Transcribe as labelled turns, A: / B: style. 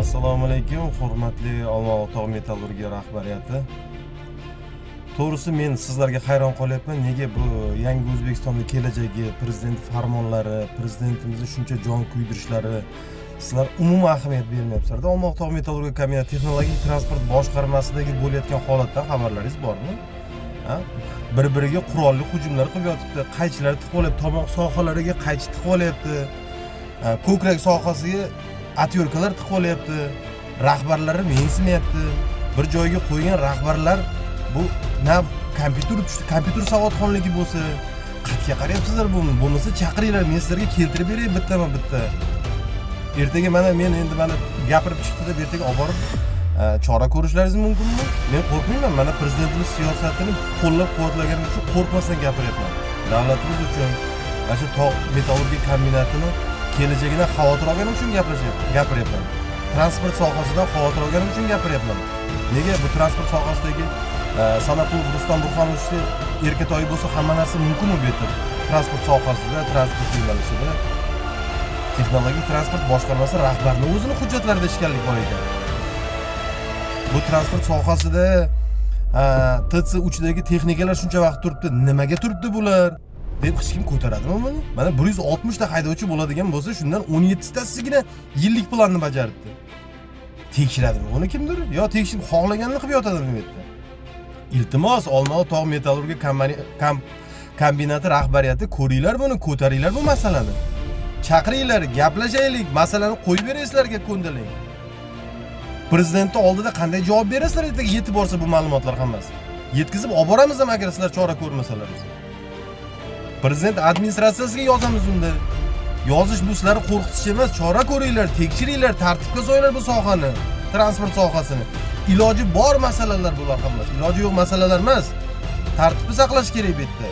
A: Assalomu alaykum, hurmatli Olmaliq tog' metallurgiya rahbariyati. To'g'risi men sizlarga hayron qolyapman. Nega bu yangi O'zbekistonning kelajagi, prezident farmonlari, prezidentimizning shuncha jon kuydirishlari sizlar umuman ahamiyat bermayapsizlar. Olmaliq tog' metallurgiya kombinati texnologik transport boshqarmasidagi bo'layotgan holatdan xabarlaringiz bormi? Bir-biriga qurolli hujumlar qilib yotibdi. Qaychilar tiqib olyapti, tomoq sohalariga qaychi tiqib olyapti. Ko'krak sohasiga atyorkalar tiqib olyapti. Rahbarlari mensimayapti. Bir joyga qo'ygan rahbarlar bu na kompyuter savodxonligi bo'lsa, qatga qarayapsizlar buni. Bo'lmasa chaqiringlar, men sizlarga keltirib beray bitta. Ertaga men endi gapirib chiqdi deb ertaga olib borib chora ko'rishlaringiz mumkinmi? Men qo'rqmayman. Mana prezidentimiz siyosatini qo'llab-quvvatlagan uchun qo'rqmasdan gapiryapman. Davlatimiz uchun, mana shu tog' metallurgiya kombinatini kelajagidan xavotir olganim uchun gapiryapman. Transport sohasidan xavotir olganim uchun gapiryapman. Nega bu transport sohasidagi Sanatulov Rustam Burxonovich erkatoyi bo'lsa hamma narsa mumkin bu yerda. Transport sohasida, transport yo'nalishida texnologik transport boshqarmasi rahbarining o'zini hujjatlarida ishkanlik bor ekan. Bu transport sohasida TC3 dagi texnikalar shuncha vaqt turibdi. Nimaga turibdi bular? deb hech kim ko'taradimi buni? Mana 160 ta haydovchi bo'ladigan bo'lsa, shundan 17 tasigina yillik planni bajaribdi. Tekshiradimi buni kimdir? Yo tekshirib xohlaganini qilib yotadimi bu yerda? Iltimos, Olmaliq tog' metallurgiya kombinati rahbariyati ko'ringlar buni, ko'taringlar bu masalani. Chaqiringlar, gaplashaylik, masalani qo'yib beraysizlarga ko'ndalang. Prezidentning oldida qanday javob berasizlar ertaga yetib borsa bu ma'lumotlar hammasi? Yetkazib olib boramiz ham agar sizlar chora ko'rmasalaringiz. Prezident administratsiyasiga yozamiz unda. Yozish bu sizlarni qo'rqitish emas, chora ko'ringlar, tekshiringlar, tartibga so'yinglar bu sohani, transport sohasini. Iloji bor masalalar bular hammasi. Iloji yo'q masalalar emas. Tartibni saqlash kerak bu yerda.